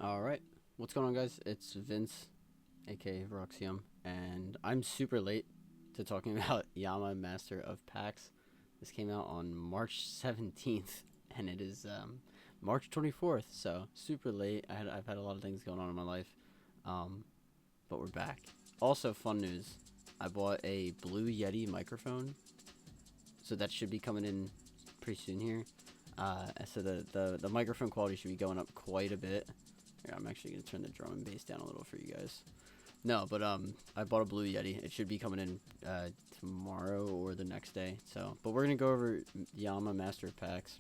All right, what's going on, guys? It's Vince, aka Roxium, and I'm super late to talking about Yama, Master of Pacts. This came out on March 17th, and it is March 24th, so super late. I've had a lot of things going on in my life, um, but we're back. Also, fun news: I bought a Blue Yeti microphone, so that should be coming in pretty soon here. So the microphone quality should be going up quite a bit. Here, I'm actually gonna turn the drum and bass down a little for you guys. No, but I bought a Blue Yeti. It should be coming in tomorrow or the next day. So, but we're gonna go over Yama Master of Packs,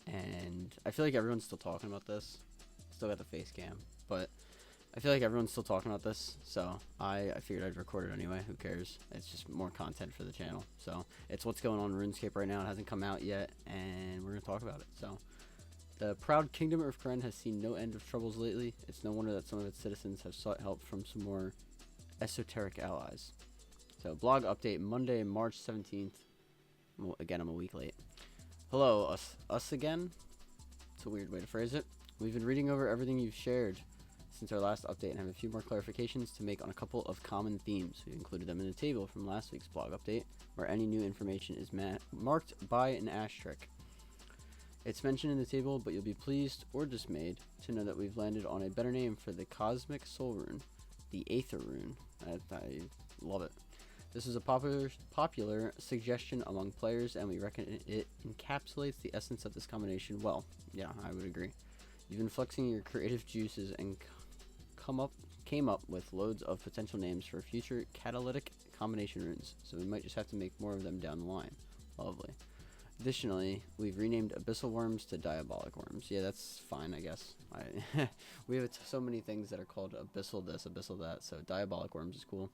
and I feel like everyone's still talking about this. Still got the face cam, but I feel like everyone's still talking about this. So I figured I'd record it anyway. Who cares? It's just more content for the channel. So it's what's going on in RuneScape right now. It hasn't come out yet, and we're gonna talk about it. So. The proud kingdom of Kren has seen no end of troubles lately. It's no wonder that some of its citizens have sought help from some more esoteric allies. So, blog update Monday, March 17th. Well, again, I'm a week late. Hello, us again? It's a weird way to phrase it. We've been reading over everything you've shared since our last update and have a few more clarifications to make on a couple of common themes. We've included them in the table from last week's blog update, where any new information is marked by an asterisk. It's mentioned in the table, but you'll be pleased or dismayed to know that we've landed on a better name for the Cosmic Soul Rune, the Aether Rune. I love it. This is a popular suggestion among players, and we reckon it encapsulates the essence of this combination well. Yeah, I would agree. You've been flexing your creative juices and came up with loads of potential names for future catalytic combination runes, so we might just have to make more of them down the line. Lovely. Additionally, we've renamed abyssal worms to diabolic worms. Yeah, that's fine, I guess. We have so many things that are called abyssal this, abyssal that, so diabolic worms is cool.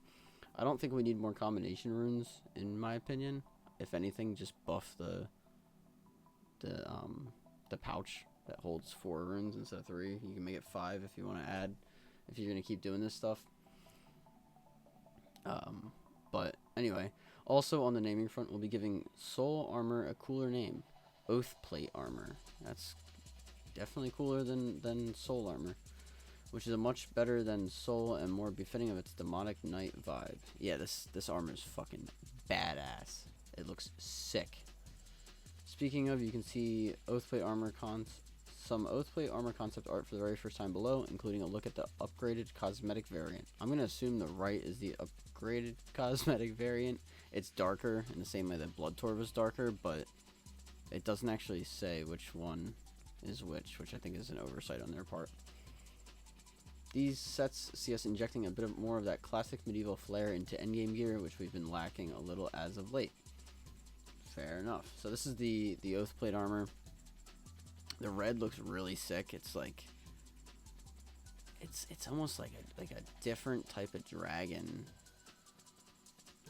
I don't think we need more combination runes, in my opinion. If anything, just buff the the pouch that holds 4 runes instead of 3. You can make it 5 if you want to add, if you're gonna keep doing this stuff. But anyway, also on the naming front, we'll be giving soul armor a cooler name, Oath Plate armor. That's definitely cooler than soul armor, which is a much better than soul and more befitting of its demonic knight vibe. Yeah, this armor is fucking badass. It looks sick. Speaking of, you can see Oathplate armor some Oathplate armor concept art for the very first time below, including a look at the upgraded cosmetic variant. I'm going to assume the right is the upgraded cosmetic variant. It's darker in the same way that Blood Torv was darker, but it doesn't actually say which one is which I think is an oversight on their part. These sets see us injecting a bit more of that classic medieval flair into endgame gear, which we've been lacking a little as of late. Fair enough. So this is the Oathplate armor. The red looks really sick. It's like it's almost like a different type of dragon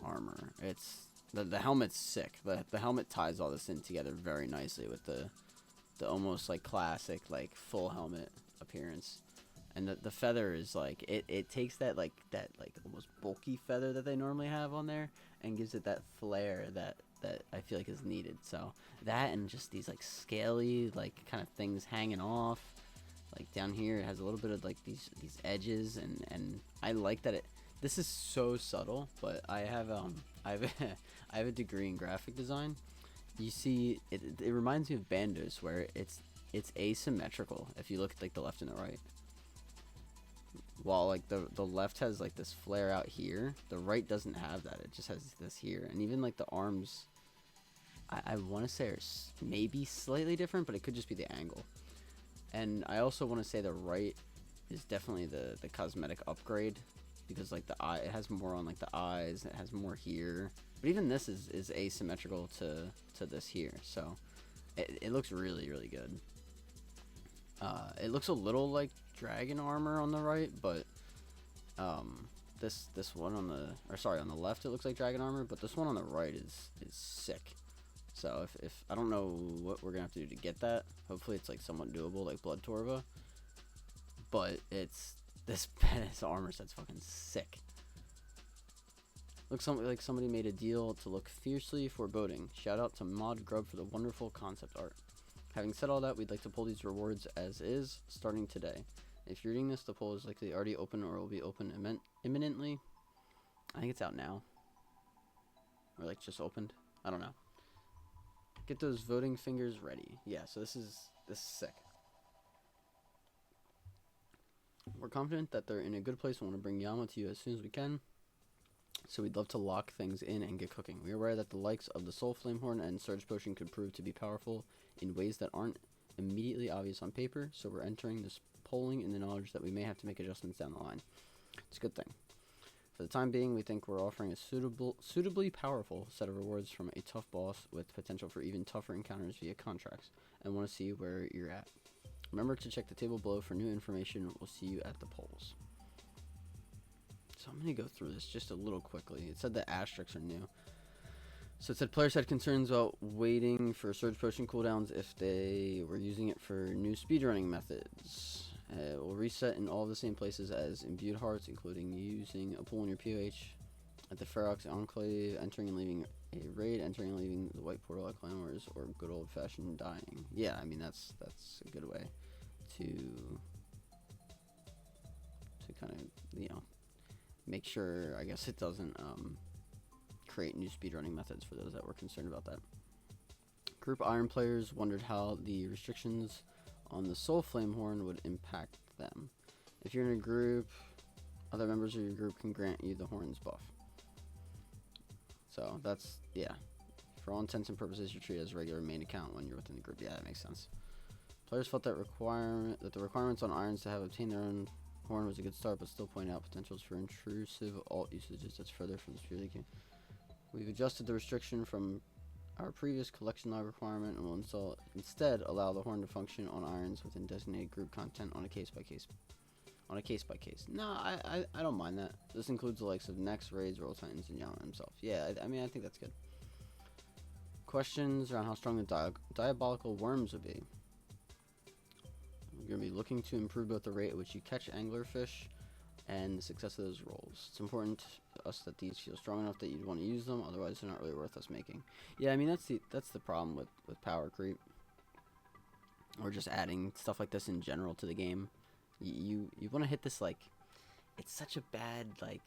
armor. It's the helmet's sick. The helmet ties all this in together very nicely with the almost like classic like full helmet appearance. And the feather is like it takes that like almost bulky feather that they normally have on there and gives it that flair that I feel like is needed. So that and just these like scaly like kind of things hanging off, like down here it has a little bit of like these edges, and I like that this is so subtle, but I have I have a degree in graphic design. You see it reminds me of Bandos, where it's asymmetrical if you look at like the left and the right. While like the left has like this flare out here, the right doesn't have that. It just has this here. And even like the arms, I want to say are maybe slightly different, but it could just be the angle. And I also want to say the right is definitely the cosmetic upgrade, because like the eye, it has more on like the eyes, it has more here. But even this is asymmetrical to this here, so it looks really, really good. It looks a little like dragon armor on the right, but this one on the left it looks like dragon armor, but this one on the right is sick. So if I don't know what we're gonna have to do to get that. Hopefully it's like somewhat doable, like Blood Torva. But it's this armor set's fucking sick. Looks like somebody made a deal to look fiercely foreboding. Shout out to Mod Grub for the wonderful concept art. Having said all that, we'd like to pull these rewards as is, starting today. If you're reading this, the poll is likely already open or will be open imminently. I think it's out now. Or like just opened. I don't know. Get those voting fingers ready. Yeah, so this is sick. We're confident that they're in a good place and want to bring Yama to you as soon as we can. So we'd love to lock things in and get cooking. We are aware that the likes of the Soul Flamehorn and Surge Potion could prove to be powerful in ways that aren't immediately obvious on paper, so we're entering this polling in the knowledge that we may have to make adjustments down the line. It's a good thing. For the time being, we think we're offering a suitably powerful set of rewards from a tough boss with potential for even tougher encounters via contracts, and want to see where you're at. Remember to check the table below for new information. We'll see you at the polls. So I'm going to go through this just a little quickly. It said the asterisks are new. So it said players had concerns about waiting for Surge Potion cooldowns if they were using it for new speedrunning methods. It will reset in all the same places as Imbued Hearts, including using a pool in your POH at the Ferox Enclave, entering and leaving a raid, entering and leaving the White Portal at Clan Wars, or good old-fashioned dying. Yeah, I mean, that's a good way to kind of, you know, make sure, I guess, it doesn't create new speedrunning methods for those that were concerned about that. Group Iron players wondered how the restrictions on the Soul Flamehorn would impact them. If you're in a group, other members of your group can grant you the Horns buff. So that's, yeah. For all intents and purposes, you're treated as a regular main account when you're within the group. Yeah, that makes sense. Players felt that the requirements on Irons to have obtained their own horn was a good start, but still point out potentials for intrusive alt usages that's further from the purely game. We've adjusted the restriction from our previous collection log requirement and will instead allow the horn to function on irons within designated group content on a case by case. No, I don't mind that. This includes the likes of Nex, Raids, Roll Titans, and Yama himself. Yeah, I mean, I think that's good. Questions around how strong the diabolical worms would be. We're going to be looking to improve both the rate at which you catch anglerfish and the success of those rolls. It's important to us that these feel strong enough that you'd want to use them, otherwise they're not really worth us making. Yeah, I mean, that's the problem with power creep. Or just adding stuff like this in general to the game. You want to hit this, like, it's such a bad, like,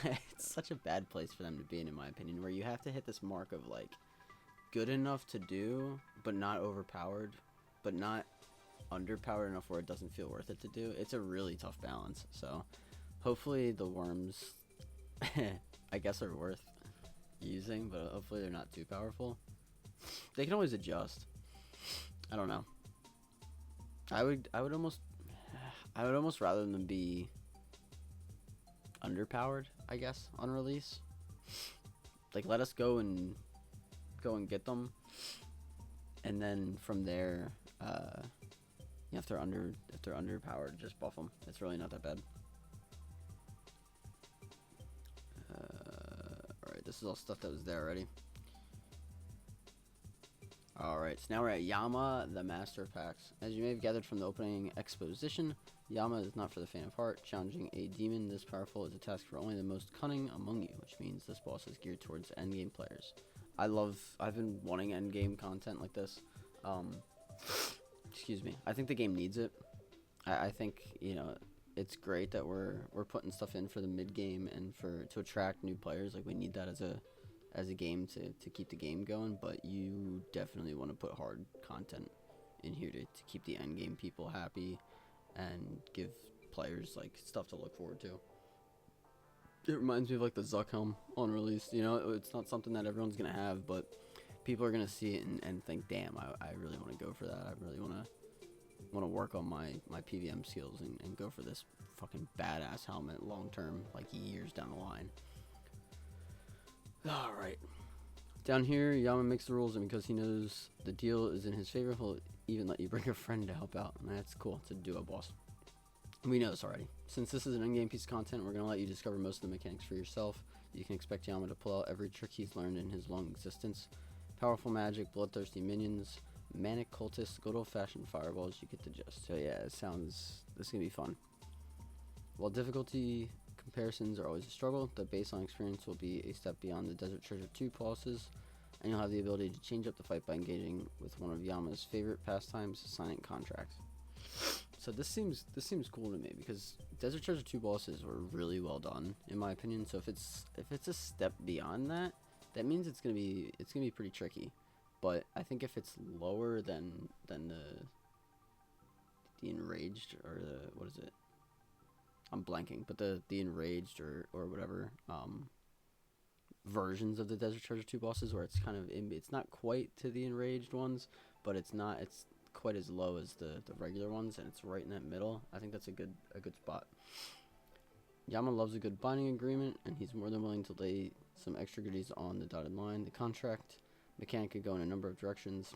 it's such a bad place for them to be in my opinion, where you have to hit this mark of, like, good enough to do, but not overpowered, but not underpowered enough where it doesn't feel worth it to do. It's a really tough balance. So hopefully the worms I guess are worth using, but hopefully they're not too powerful. They can always adjust. I don't know. I would almost rather them be underpowered, I guess, on release. Like, let us go and get them, and then from there, if they're underpowered, just buff them. It's really not that bad. Alright, this is all stuff that was there already. Alright, so now we're at Yama, the Master of Pacts. As you may have gathered from the opening exposition, Yama is not for the faint of heart. Challenging a demon this powerful is a task for only the most cunning among you, which means this boss is geared towards endgame players. I've been wanting endgame content like this. Excuse me. I think the game needs it. I think, you know, it's great that we're putting stuff in for the mid game and to attract new players. Like, we need that as a game to keep the game going, but you definitely want to put hard content in here to keep the end game people happy and give players, like, stuff to look forward to. It reminds me of, like, the Zuck helm on release. You know, it's not something that everyone's gonna have, but people are gonna see it and think, damn, I really want to go for that. I really want to work on my PVM skills and go for this fucking badass helmet long term, like years down the line. Alright. Down here, Yama makes the rules, and because he knows the deal is in his favor, he'll even let you bring a friend to help out. And that's cool. It's a duo boss. We know this already. Since this is an in-game piece of content, we're going to let you discover most of the mechanics for yourself. You can expect Yama to pull out every trick he's learned in his long existence. Powerful magic, bloodthirsty minions, manic cultists, good old-fashioned fireballs. You get the gist. So yeah, this is going to be fun. While difficulty comparisons are always a struggle, the baseline experience will be a step beyond the Desert Treasure 2 bosses, and you'll have the ability to change up the fight by engaging with one of Yama's favorite pastimes, signing contracts. So this seems cool to me because Desert Treasure 2 bosses were really well done in my opinion. So if it's a step beyond that, that means it's gonna be pretty tricky. But I think if it's lower than the enraged, or the, what is it? I'm blanking, but the enraged, or whatever versions of the Desert Treasure 2 bosses, where it's kind of it's not quite to the enraged ones, but it's quite as low as the regular ones, and it's right in that middle. I think that's a good spot. Yama loves a good binding agreement, and he's more than willing to lay some extra goodies on the dotted line. The contract mechanic could go in a number of directions,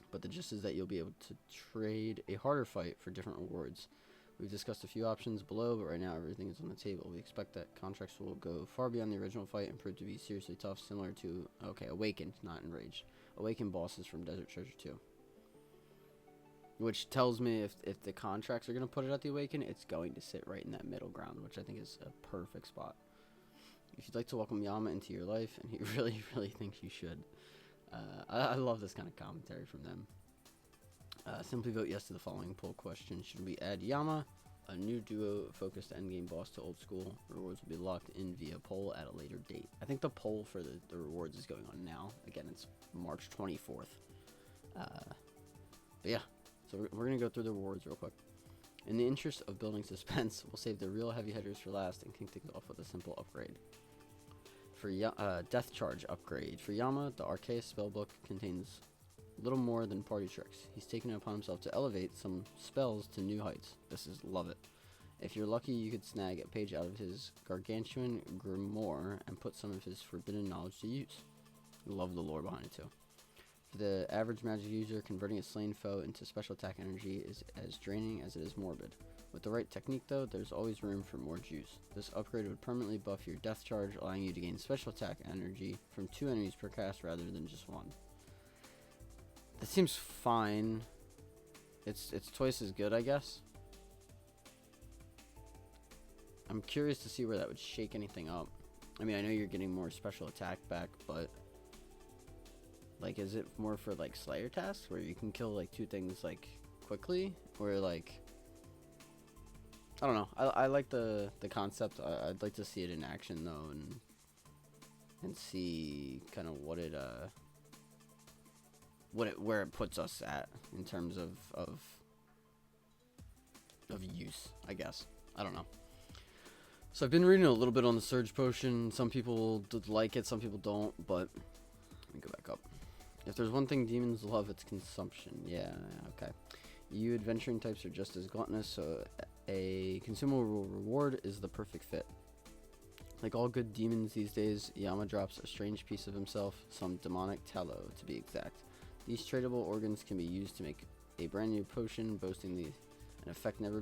but the gist is that you'll be able to trade a harder fight for different rewards. We've discussed a few options below, but right now everything is on the table. We expect that contracts will go far beyond the original fight and prove to be seriously tough, similar to, okay, Awakened, not Enraged. Awakened bosses from Desert Treasure 2. Which tells me if the contracts are going to put it at the Awaken, it's going to sit right in that middle ground, which I think is a perfect spot. If you'd like to welcome Yama into your life, and he really, really thinks you should, I love this kind of commentary from them. Simply vote yes to the following poll question. Should we add Yama, a new duo-focused endgame boss, to old school? Rewards will be locked in via poll at a later date. I think the poll for the rewards is going on now. Again, it's March 24th. But yeah, so we're going to go through the rewards real quick. In the interest of building suspense, we'll save the real heavy hitters for last and kick things off with a simple upgrade. For Death Charge upgrade. For Yama, the Arceus spellbook contains little more than party tricks. He's taken it upon himself to elevate some spells to new heights. Love it. If you're lucky, you could snag a page out of his gargantuan grimoire and put some of his forbidden knowledge to use. Love the lore behind it too. For the average magic user, converting a slain foe into special attack energy is as draining as it is morbid. With the right technique though, there's always room for more juice. This upgrade would permanently buff your death charge, allowing you to gain special attack energy from 2 enemies per cast rather than just 1. That seems fine. It's twice as good, I guess. I'm curious to see where that would shake anything up. I mean, I know you're getting more special attack back, but like, is it more for like Slayer tasks where you can kill like 2 things like quickly, or like, I don't know. I like the concept. I'd like to see it in action though, and see kind of what it where it puts us at in terms of use, I guess. I don't know. So I've been reading a little bit on the Surge Potion. Some people like it, some people don't, but let me go back up. If there's one thing demons love, it's consumption. Yeah, okay. You adventuring types are just as gluttonous, so a consumable reward is the perfect fit. Like all good demons these days, Yama drops a strange piece of himself, some demonic tallow to be exact. These tradable organs can be used to make a brand new potion boasting an effect never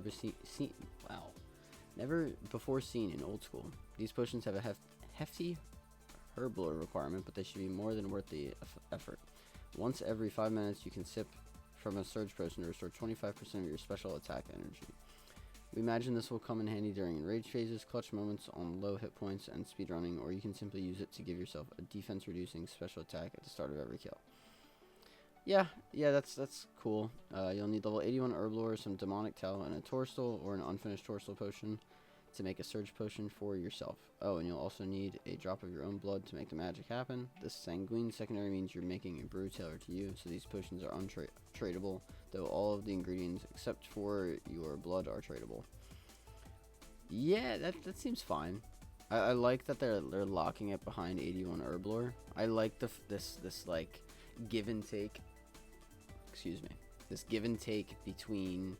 before seen in old school. These potions have a hefty herbal requirement, but they should be more than worth the effort. Once every 5 minutes, you can sip from a Surge Potion to restore 25% of your special attack energy. We imagine this will come in handy during enraged phases, clutch moments on low hit points, and speedrunning, or you can simply use it to give yourself a defense-reducing special attack at the start of every kill. Yeah, that's cool. You'll need level 81 Herblore, some demonic tallow, and a Torstal or an unfinished Torstal potion to make a Surge Potion for yourself. Oh, and you'll also need a drop of your own blood to make the magic happen. This sanguine secondary means you're making a brew tailored to you, so these potions are untradable, though all of the ingredients except for your blood are tradable. Yeah, that seems fine. I like that they're locking it behind 81 Herblore. I like this like give and take. Excuse me. This give and take between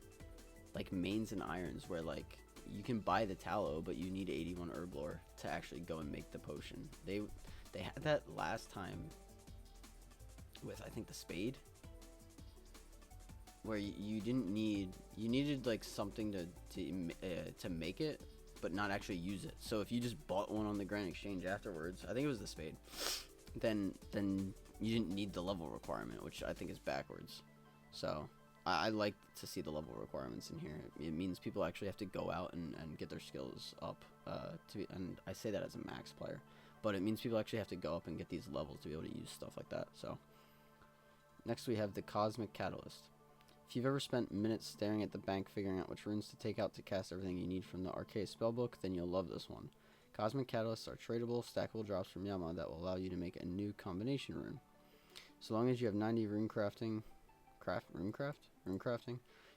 like mains and irons, where like you can buy the tallow, but you need 81 Herblore to actually go and make the potion. They had that last time with, I think, the spade, where you needed like something to make it, but not actually use it. So if you just bought one on the Grand Exchange afterwards, I think it was the spade, then you didn't need the level requirement, which I think is backwards. So I like to see the level requirements in here. It means people actually have to go out and get their skills up. And I say that as a max player, but it means people actually have to go up and get these levels to be able to use stuff like that. So next we have the Cosmic Catalyst. If you've ever spent minutes staring at the bank figuring out which runes to take out to cast everything you need from the Arcade spellbook, then you'll love this one. Cosmic Catalysts are tradable, stackable drops from Yama that will allow you to make a new combination rune. So long as you have 90 rune crafting,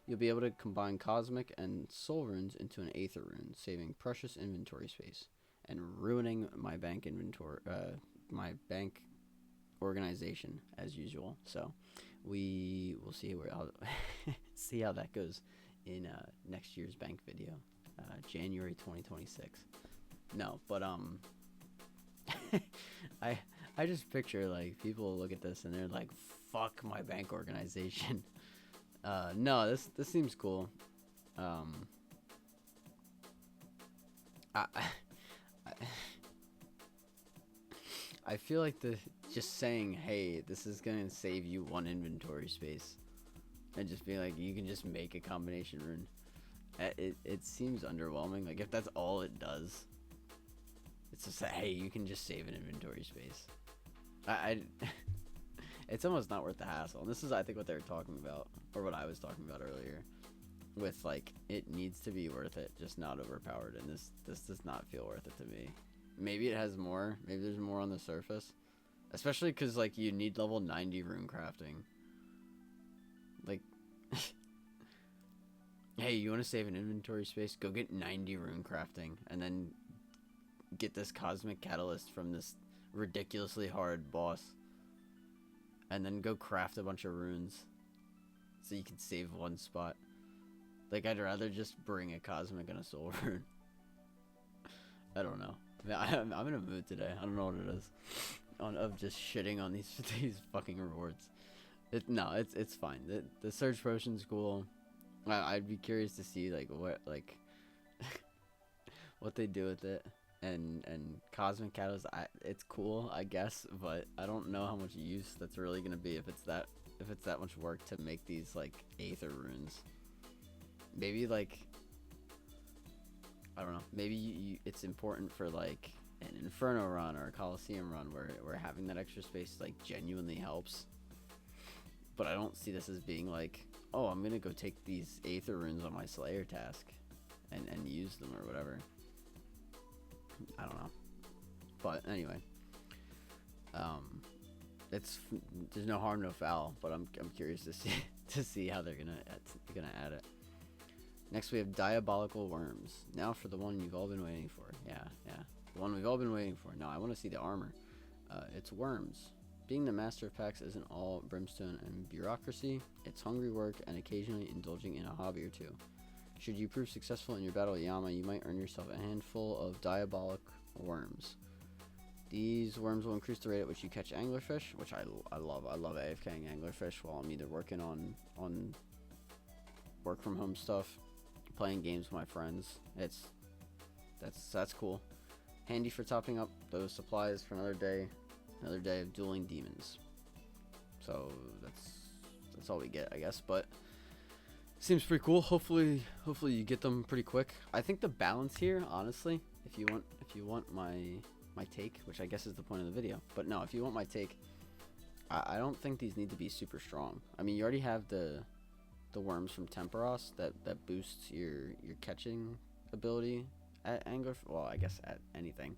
you'll be able to combine Cosmic and Soul runes into an Aether rune, saving precious inventory space and ruining my bank my bank organization as usual. So we will see see how that goes in next year's bank video, January 2026. No, but I just picture like people look at this and they're like, "Fuck my bank organization." No, this seems cool. I I feel like just saying, "Hey, this is gonna save you 1 inventory space," and just being like, "You can just make a combination rune." It seems underwhelming. Like if that's all it does, it's just that, hey, you can just save an inventory space. It's almost not worth the hassle. And this is, I think, what they were talking about, or what I was talking about earlier, with like it needs to be worth it, just not overpowered. And this does not feel worth it to me. Maybe it has more. Maybe there's more on the surface, especially because like you need level 90 rune crafting. Like, hey, you want to save an inventory space? Go get 90 rune crafting, and then get this Cosmic Catalyst from this ridiculously hard boss, and then go craft a bunch of runes so you can save 1 spot. Like, I'd rather just bring a Cosmic and a Soul rune. I don't know. I'm in a mood today. I don't know what it is. Of just shitting on these fucking rewards. It's fine. The Surge Potion's cool. I'd be curious to see like what what they do with it. And Cosmic Catalyst, it's cool, I guess, but I don't know how much use that's really gonna be if it's that much work to make these like Aether runes. Maybe like, I don't know. Maybe it's important for like an Inferno run or a Coliseum run where having that extra space like genuinely helps. But I don't see this as being like, oh, I'm gonna go take these Aether runes on my Slayer task and use them or whatever. I don't know. But anyway, there's no harm, no foul. But I'm curious to see how they're gonna add it. Next we have Diabolical Worms. Now for the one you've all been waiting for. Yeah, the one we've all been waiting for. Now I want to see the armor. It's Worms. Being the master of Pacts isn't all brimstone and bureaucracy. It's hungry work and occasionally indulging in a hobby or two. Should you prove successful in your battle with Yama, you might earn yourself a handful of Diabolic Worms. These worms will increase the rate at which you catch anglerfish, which I love. I love AFKing anglerfish while I'm either working on work from home stuff, playing games with my friends. That's cool. Handy for topping up those supplies for another day of dueling demons. So that's all we get, I guess, but seems pretty cool. Hopefully you get them pretty quick. I think the balance here, honestly, if you want my take, which I guess is the point of the video, but no, if you want my take, I don't think these need to be super strong. I mean, you already have the worms from Temperos that boosts your catching ability at angler. Well, I guess at anything,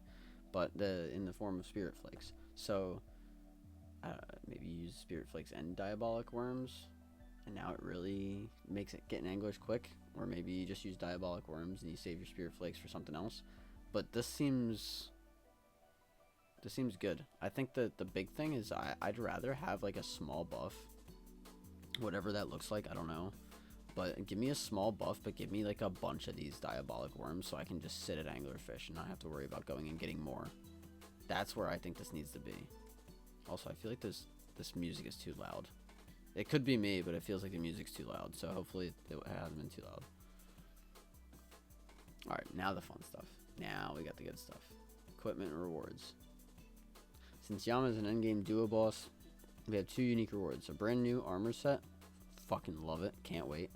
but in the form of Spirit Flakes. So maybe use Spirit Flakes and Diabolic Worms, and now it really makes it getting anglers quick. Or maybe you just use Diabolic Worms and you save your Spirit Flakes for something else. But this seems good. I think that the big thing is I'd rather have like a small buff, whatever that looks like. I don't know, but give me a small buff, but give me like a bunch of these Diabolic Worms so I can just sit at anglerfish and not have to worry about going and getting more. That's where I think this needs to be. Also, I feel like this music is too loud. It could be me, but it feels like the music's too loud, so hopefully it hasn't been too loud. Alright, now the fun stuff. Now we got the good stuff. Equipment and rewards. Since Yama is an endgame duo boss, we have 2 unique rewards. A brand new armor set. Fucking love it. Can't wait.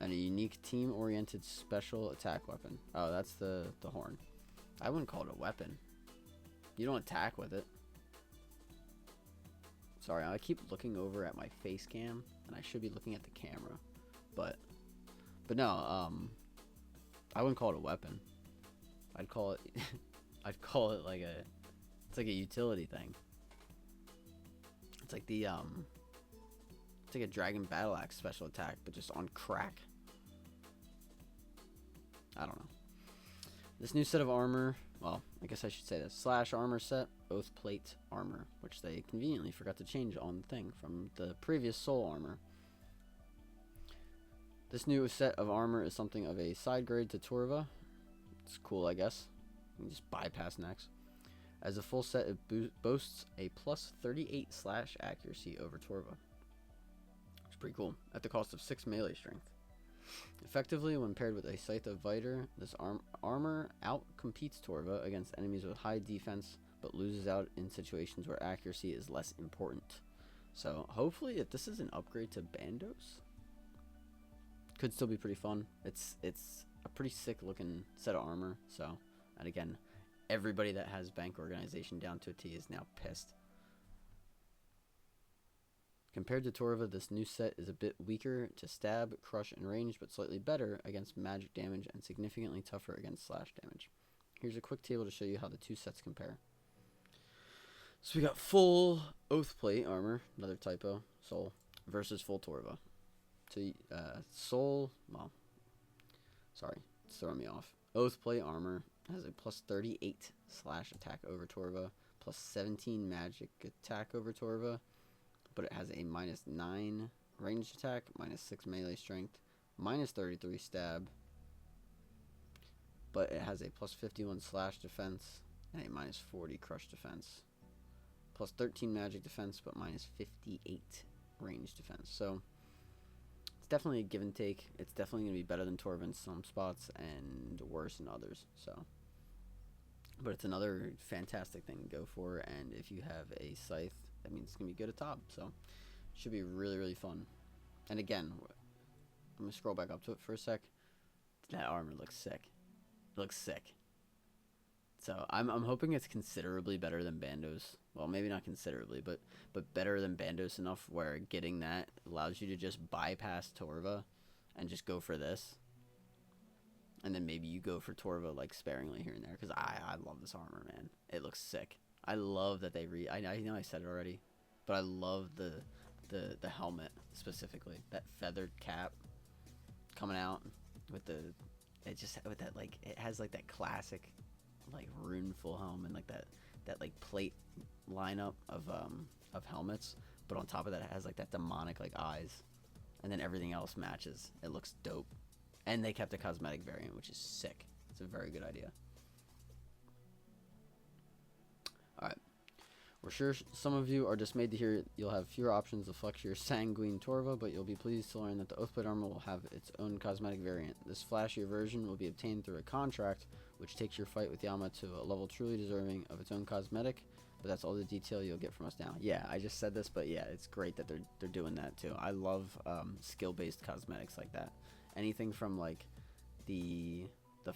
And a unique team-oriented special attack weapon. Oh, that's the horn. I wouldn't call it a weapon. You don't attack with it. Sorry, I keep looking over at my face cam and I should be looking at the camera, but no, I wouldn't call it a weapon. I'd call it I'd call it like it's like a utility thing. It's like it's like a dragon battle axe special attack, but just on crack. I don't know. This new set of armor, well, I guess I should say this. Slash armor set, Oath Plate armor, which they conveniently forgot to change on the thing from the previous soul armor. This new set of armor is something of a side grade to Torva. It's cool, I guess. You can just bypass next. As a full set, it boasts a plus 38 slash accuracy over Torva. It's pretty cool, at the cost of 6 melee strength. Effectively, when paired with a Scythe of Viter, this armor out-competes Torva against enemies with high defense, but loses out in situations where accuracy is less important. So, hopefully, if this is an upgrade to Bandos, could still be pretty fun. It's a pretty sick-looking set of armor, so, and again, everybody that has Bank Organization down to a T is now pissed. Compared to Torva, this new set is a bit weaker to stab, crush, and range, but slightly better against magic damage and significantly tougher against slash damage. Here's a quick table to show you how the two sets compare. So we got full Oath Plate armor, another typo, Soul, versus full Torva. So Soul, well, sorry, it's throwing me off. Oath Plate armor has a plus 38 slash attack over Torva, plus 17 magic attack over Torva, but it has a minus 9 ranged attack, minus 6 melee strength, minus 33 stab, but it has a plus 51 slash defense and a minus 40 crush defense, plus 13 magic defense, but minus 58 ranged defense. So it's definitely a give and take. It's definitely going to be better than Torva in some spots and worse in others. So, but it's another fantastic thing to go for, and if you have a Scythe, that means it's going to be good at top. So it should be really, really fun. And again, I'm going to scroll back up to it for a sec. That armor looks sick. It looks sick. So I'm hoping it's considerably better than Bandos. Well, maybe not considerably, but better than Bandos enough where getting that allows you to just bypass Torva and just go for this. And then maybe you go for Torva like sparingly here and there, because I love this armor, man. It looks sick. I love that they I know I said it already, but I love the helmet specifically. That feathered cap coming out with with that, like, it has like that classic like rune full helm and like that like plate lineup of helmets, but on top of that it has like that demonic like eyes, and then everything else matches. It looks dope. And they kept a cosmetic variant, which is sick. It's a very good idea. Alright. We're sure some of you are dismayed to hear you'll have fewer options to flex your sanguine Torva, but you'll be pleased to learn that the Oathblade armor will have its own cosmetic variant. This flashier version will be obtained through a contract, which takes your fight with Yama to a level truly deserving of its own cosmetic, but that's all the detail you'll get from us now. Yeah, I just said this, but yeah, it's great that they're doing that too. I love skill-based cosmetics like that. Anything from like the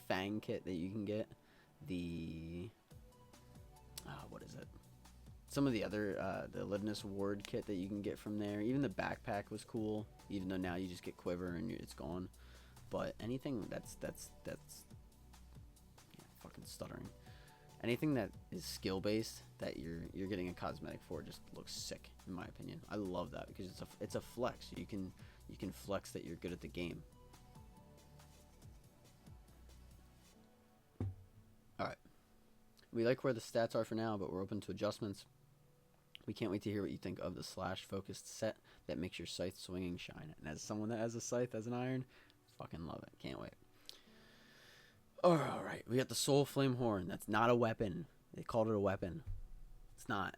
Fang kit that you can get, the what is it? Some of the other the Livness Ward kit that you can get from there. Even the backpack was cool, even though now you just get Quiver and it's gone. But anything that's yeah, fucking stuttering. Anything that is skill based that you're getting a cosmetic for just looks sick in my opinion. I love that because it's a flex. You can flex that you're good at the game. Alright. We like where the stats are for now, but we're open to adjustments. We can't wait to hear what you think of the slash-focused set that makes your scythe swinging shine. And as someone that has a scythe as an iron, fucking love it. Can't wait. Alright, we got the Soul Flame Horn. That's not a weapon. They called it a weapon. It's not.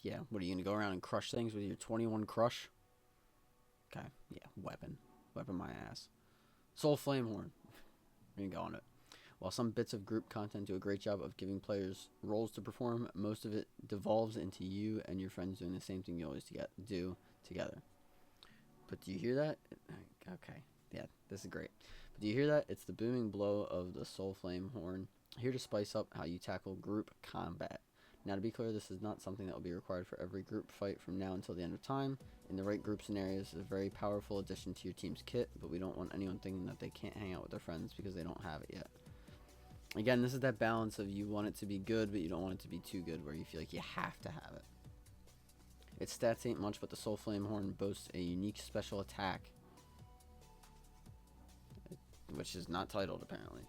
Yeah, what are you going to go around and crush things with your 21 crush? Okay, yeah, weapon. Weapon my ass. Soul Flame Horn. We're going to go on it. While some bits of group content do a great job of giving players roles to perform, most of it devolves into you and your friends doing the same thing you always do together. But do you hear that? Okay, yeah, this is great. But do you hear that? It's the booming blow of the Soul Flame Horn, here to spice up how you tackle group combat. Now, to be clear, this is not something that will be required for every group fight from now until the end of time. In the right group scenarios, it's a very powerful addition to your team's kit, but we don't want anyone thinking that they can't hang out with their friends because they don't have it yet. Again, this is that balance of you want it to be good, but you don't want it to be too good where you feel like you have to have it. Its stats ain't much, but the Soul Flame Horn boasts a unique special attack, which is not titled apparently.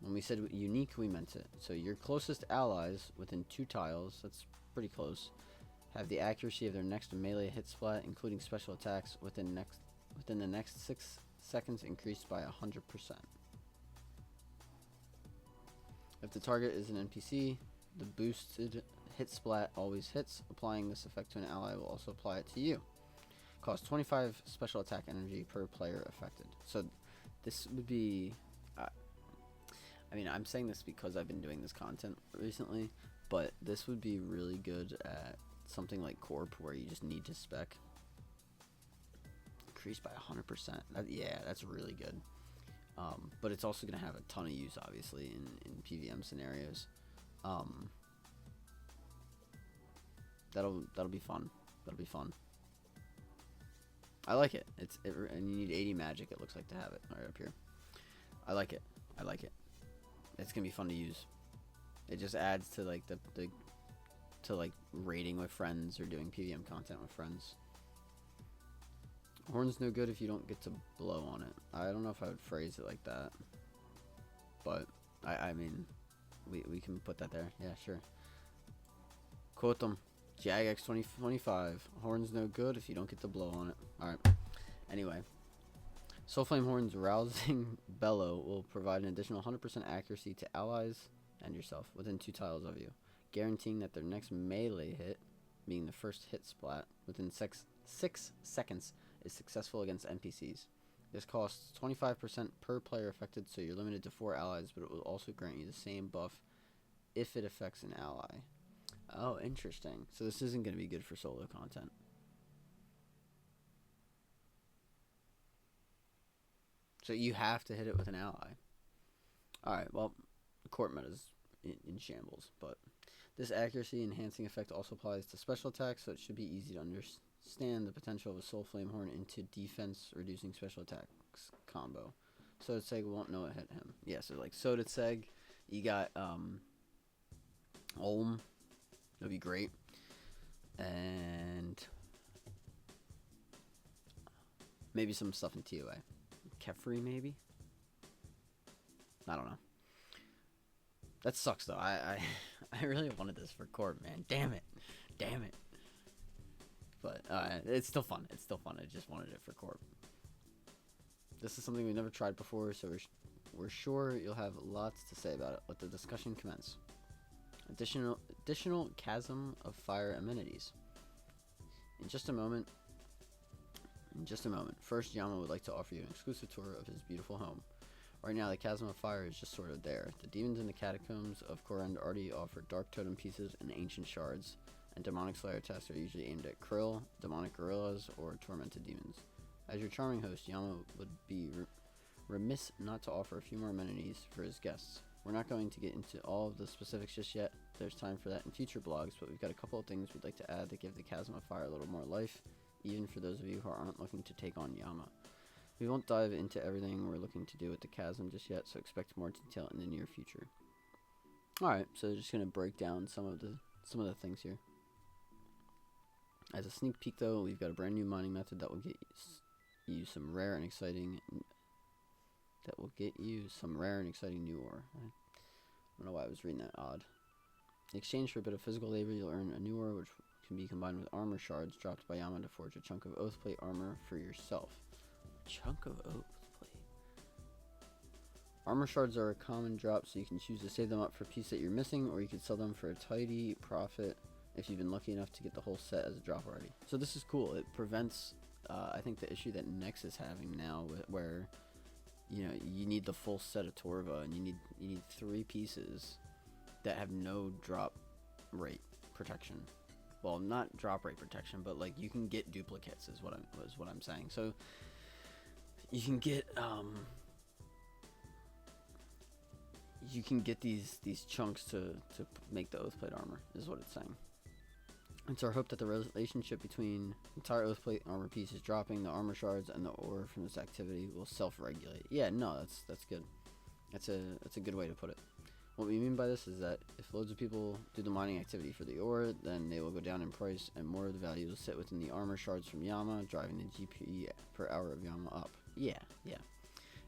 When we said unique, we meant it. So your closest allies within 2 tiles, that's pretty close, have the accuracy of their next melee hit splat, including special attacks, within the next 6 seconds increased by 100%. If the target is an NPC, the boosted hit splat always hits. Applying this effect to an ally will also apply it to you. Costs 25 special attack energy per player affected. So this would be... I mean, I'm saying this because I've been doing this content recently, but this would be really good at something like Corp, where you just need to spec. Increased by 100%. Yeah, that's really good. But it's also going to have a ton of use, obviously, in PVM scenarios. That'll be fun. That'll be fun. I like it. And you need 80 magic, it looks like, to have it right up here. I like it. I like it. It's gonna be fun to use. It just adds to like to like raiding with friends or doing PVM content with friends. Horn's no good if you don't get to blow on it. I don't know if I would phrase it like that, but I mean, we can put that there. Yeah, sure. Quote them. Jagex 2025. Horn's no good if you don't get to blow on it. All right. Anyway. Soulflame Horn's rousing bellow will provide an additional 100% accuracy to allies and yourself within 2 tiles of you, guaranteeing that their next melee hit, being the first hit splat, within 6 seconds is successful against NPCs. This costs 25% per player affected, so you're limited to 4 allies, but it will also grant you the same buff if it affects an ally. Oh, interesting. So this isn't going to be good for solo content. So you have to hit it with an ally. Alright, well, the court meta is in shambles, but this accuracy enhancing effect also applies to special attacks, so it should be easy to understand the potential of a Soul Flame Horn into defense reducing special attacks combo. Sodatseg won't know it hit him. Yeah, so like Sodatseg, you got Olm, that'd be great. And maybe some stuff in TOA. Kefri, maybe? I don't know. That sucks, though. I really wanted this for Corp, man. Damn it. Damn it. But it's still fun. It's still fun. I just wanted it for Corp. This is something we've never tried before, so we're sure you'll have lots to say about it. Let the discussion commence. Additional Chasm of Fire amenities. In just a moment. First, Yama would like to offer you an exclusive tour of his beautiful home. Right now, the Chasm of Fire is just sort of there. The demons in the catacombs of Korend already offer dark totem pieces and ancient shards, and demonic slayer tests are usually aimed at krill, demonic gorillas, or tormented demons. As your charming host, Yama would be remiss not to offer a few more amenities for his guests. We're not going to get into all of the specifics just yet. There's time for that in future blogs, but we've got a couple of things we'd like to add that give the Chasm of Fire a little more life, even for those of you who aren't looking to take on Yama. We won't dive into everything we're looking to do with the Chasm just yet, so expect more detail in the near future. Alright, so just going to break down some of the things here. As a sneak peek, though, we've got a brand new mining method that will get you some rare and exciting new ore. I don't know why I was reading that odd. In exchange for a bit of physical labor, you'll earn a new ore which can be combined with armor shards dropped by Yama to forge a chunk of oath plate armor for yourself. A chunk of oath plate. Armor shards are a common drop, so you can choose to save them up for a piece that you're missing, or you could sell them for a tidy profit if you've been lucky enough to get the whole set as a drop already. So this is cool. It prevents, I think, the issue that Nex is having now, where you need the full set of Torva, and you need 3 pieces that have no drop rate protection. Well, not drop rate protection, but like you can get duplicates is what I'm saying. So you can get you can get these chunks to make the Oathplate armor, is what it's saying. It's our hope that the relationship between entire Oathplate armor pieces dropping, the armor shards, and the ore from this activity will self-regulate. Yeah, no, that's good. That's a good way to put it. What we mean by this is that if loads of people do the mining activity for the ore, then they will go down in price, and more of the value will sit within the armor shards from Yama, driving the GP per hour of Yama up. Yeah.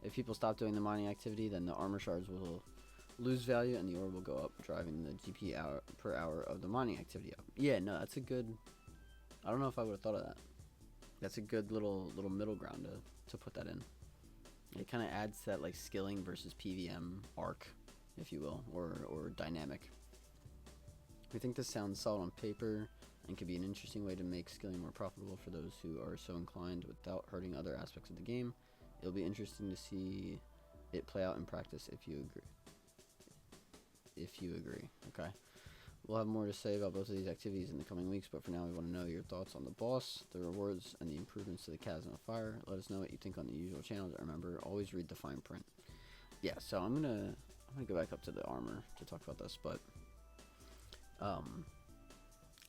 If people stop doing the mining activity, then the armor shards will lose value, and the ore will go up, driving the GP per hour of the mining activity up. Yeah, no, that's a good. I don't know if I would have thought of that. That's a good little middle ground to put that in. It kind of adds to that like skilling versus PVM arc, if you will, or dynamic. We think this sounds solid on paper and could be an interesting way to make skilling more profitable for those who are so inclined without hurting other aspects of the game. It'll be interesting to see it play out in practice if you agree. Okay. We'll have more to say about both of these activities in the coming weeks, but for now we want to know your thoughts on the boss, the rewards, and the improvements to the Chasm of Fire. Let us know what you think on the usual channels. Remember, always read the fine print. Yeah, so I'm gonna go back up to the armor to talk about this, but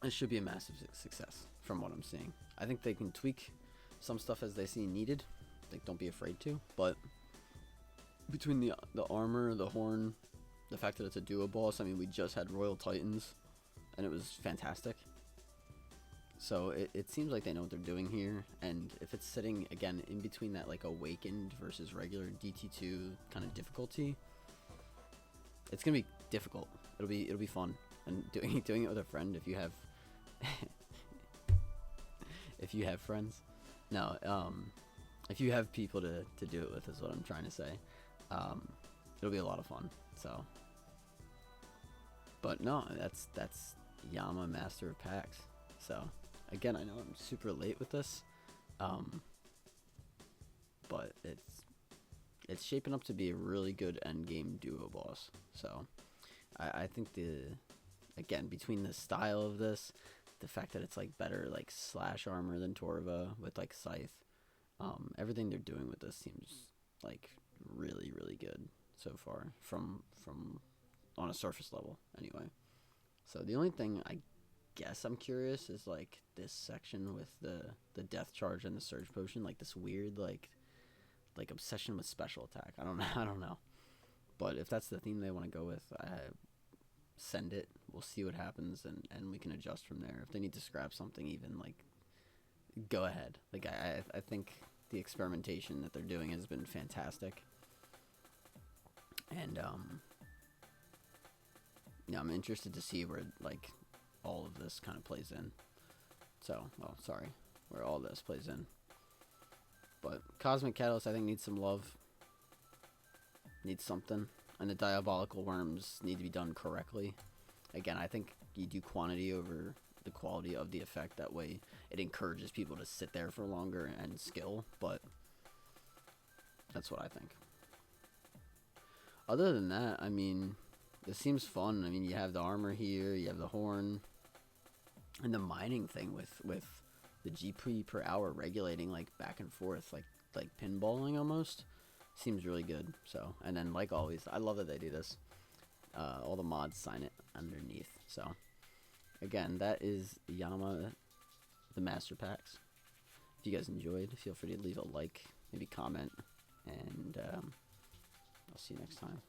it should be a massive success from what I'm seeing. I think they can tweak some stuff as they see needed. Like, don't be afraid to, but between the armor, the horn, the fact that it's a duo boss, I mean, we just had Royal Titans, and it was fantastic. So it seems like they know what they're doing here, and if it's sitting, again, in between that, like, Awakened versus regular DT2 kind of difficulty, it's going to be difficult. It'll be fun, and doing it with a friend, if you have... if you have friends. No, if you have people to do it with is what I'm trying to say. It'll be a lot of fun, so... But no, that's Yama, Master of Pacts. So, again, I know I'm super late with this, but it's shaping up to be a really good endgame duo boss. So, I think again, between the style of this, the fact that it's like better like slash armor than Torva with like Scythe, everything they're doing with this seems like really good so far from on a surface level anyway. So the only thing I guess I'm curious is like this section with the death charge and the surge potion, like this weird like obsession with special attack. I don't know. But if that's the theme they want to go with, send it. We'll see what happens, and we can adjust from there. If they need to scrap something, even like go ahead. Like I think the experimentation that they're doing has been fantastic. And yeah, I'm interested to see where like all of this kind of plays in. So, well, sorry, where all this plays in. But Cosmic Catalyst, I think, needs some love. Needs something. And the Diabolical Worms need to be done correctly. Again, I think you do quantity over the quality of the effect. That way it encourages people to sit there for longer and skill. But that's what I think. Other than that, I mean, this seems fun. I mean, you have the armor here, you have the horn, and the mining thing with the GP per hour regulating like back and forth, like pinballing almost, seems really good. So, and then like always, I love that they do this. All the mods sign it underneath. So, again, that is Yama, the Master Packs. If you guys enjoyed, feel free to leave a like, maybe comment, and I'll see you next time.